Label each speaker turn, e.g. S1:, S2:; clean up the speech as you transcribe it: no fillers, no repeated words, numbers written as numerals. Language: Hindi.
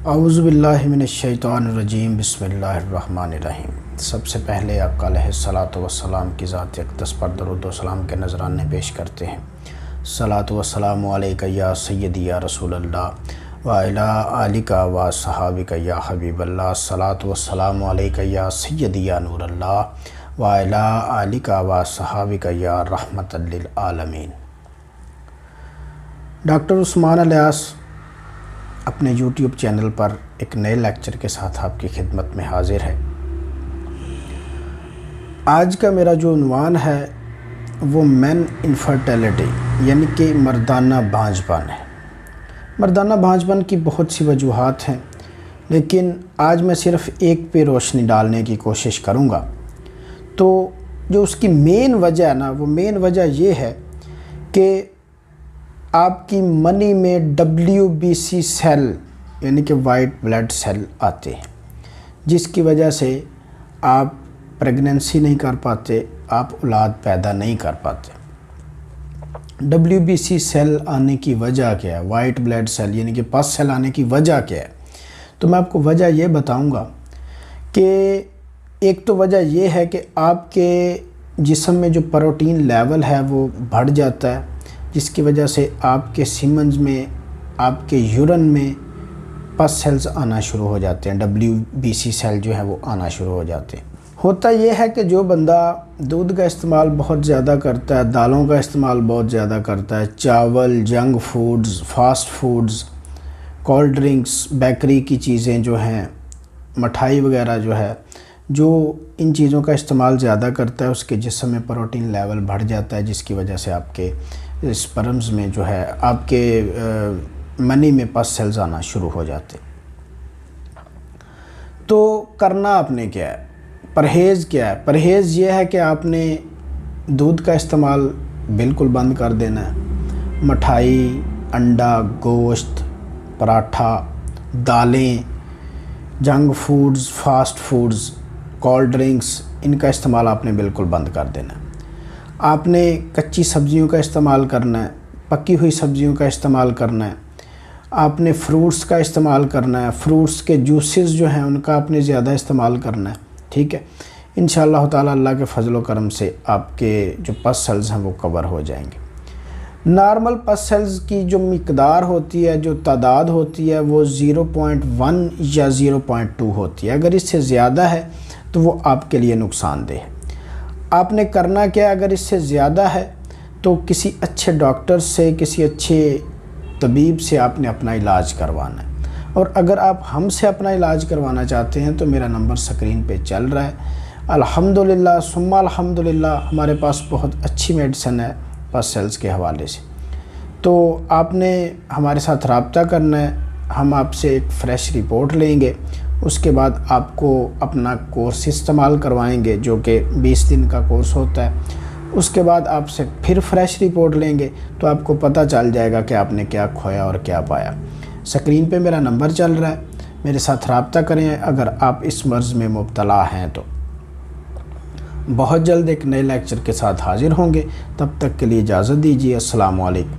S1: औज़ुबिल्लाहि मिनश्शैतानिर्रजीम बिस्मिल्लाहिर्रहमानिर्रहीम। सबसे पहले आका अलैहिस्सलातु वस्सलाम की ज़ात अक़दस पर दरूद व सलाम के नज़राने पेश करते हैं। सलातु वस्सलामु अलैका या सय्यदी या रसूलल्लाह व अला आलिका व सहाबिका या हबीबल्लाह। सलातु वस्सलामु अलैका या सय्यदी या नूरल्लाह व अला आलिका व सहाबिका या रहमतल लिल आलमीन। डॉक्टर उस्मान इलियास अपने यूट्यूब चैनल पर एक नए लेक्चर के साथ आपकी खिदमत में हाजिर है। आज का मेरा जो उन्वान है वो मेन इनफर्टिलिटी यानी कि मर्दाना भांजपन है। मर्दाना भांजपन की बहुत सी वजूहात हैं, लेकिन आज मैं सिर्फ़ एक पे रोशनी डालने की कोशिश करूँगा। तो जो उसकी मेन वजह है ना, वो मेन वजह ये है कि आपकी मनी में WBC सेल यानी कि वाइट ब्लड सेल आते हैं, जिसकी वजह से आप प्रेगनेंसी नहीं कर पाते, आप औलाद पैदा नहीं कर पाते। WBC सेल आने की वजह क्या है, वाइट ब्लड सेल यानी कि पस सेल आने की वजह क्या है, तो मैं आपको वजह ये बताऊंगा कि एक तो वजह ये है कि आपके जिस्म में जो प्रोटीन लेवल है वो बढ़ जाता है, जिसकी वजह से आपके सीमेंस में, आपके यूरिन में पस सेल्स आना शुरू हो जाते हैं। WBC सेल जो है वो आना शुरू हो जाते हैं। होता यह है कि जो बंदा दूध का इस्तेमाल बहुत ज़्यादा करता है, दालों का इस्तेमाल बहुत ज़्यादा करता है, चावल, junk foods, fast foods, cold drinks, bakery की चीज़ें जो हैं, मिठाई वगैरह जो है, जो इन चीज़ों का इस्तेमाल ज़्यादा करता है, उसके जिस्म में प्रोटीन लेवल बढ़ जाता है, जिसकी वजह से आपके स्पर्म्स में जो है, आपके मनी में पस सेल्स आना शुरू हो जाते। तो करना आपने क्या है, परहेज़ क्या है? परहेज़ ये है कि आपने दूध का इस्तेमाल बिल्कुल बंद कर देना है। मिठाई, अंडा, गोश्त, पराठा, दालें, junk foods, fast foods, cold drinks, इनका इस्तेमाल आपने बिल्कुल बंद कर देना है। आपने कच्ची सब्जियों का इस्तेमाल करना है, पकी हुई सब्जियों का इस्तेमाल करना है, आपने फ्रूट्स का इस्तेमाल करना है, फ्रूट्स के जूसेस जो हैं उनका आपने ज़्यादा इस्तेमाल करना है। ठीक है, इंशाअल्लाह ताला अल्लाह के फजल व करम से आपके जो पस सेल्स हैं वो कवर हो जाएंगे। नॉर्मल पस सेल्स की जो मिकदार होती है, जो तादाद होती है, वो 0.1 या 0.2 होती है। अगर इससे ज़्यादा है तो वो आपके लिए नुकसानदेह है। आपने करना क्या है, अगर इससे ज़्यादा है तो किसी अच्छे डॉक्टर से, किसी अच्छे तबीब से आपने अपना इलाज करवाना है। और अगर आप हमसे अपना इलाज करवाना चाहते हैं तो मेरा नंबर स्क्रीन पे चल रहा है। अल्हम्दुलिल्लाह सुम्मा अल्हम्दुलिल्लाह हमारे पास बहुत अच्छी मेडिसिन है पस सेल्स के हवाले से। तो आपने हमारे साथ रब्ता करना है, हम आपसे एक फ़्रेश रिपोर्ट लेंगे, उसके बाद आपको अपना कोर्स इस्तेमाल करवाएंगे जो कि 20 दिन का कोर्स होता है। उसके बाद आपसे फिर फ्रेश रिपोर्ट लेंगे तो आपको पता चल जाएगा कि आपने क्या खोया और क्या पाया। स्क्रीन पे मेरा नंबर चल रहा है, मेरे साथ रब्ता करें अगर आप इस मर्ज़ में मुब्तला हैं तो। बहुत जल्द एक नए लेक्चर के साथ हाज़िर होंगे, तब तक के लिए इजाज़त दीजिए। अस्सलामु अलैकुम।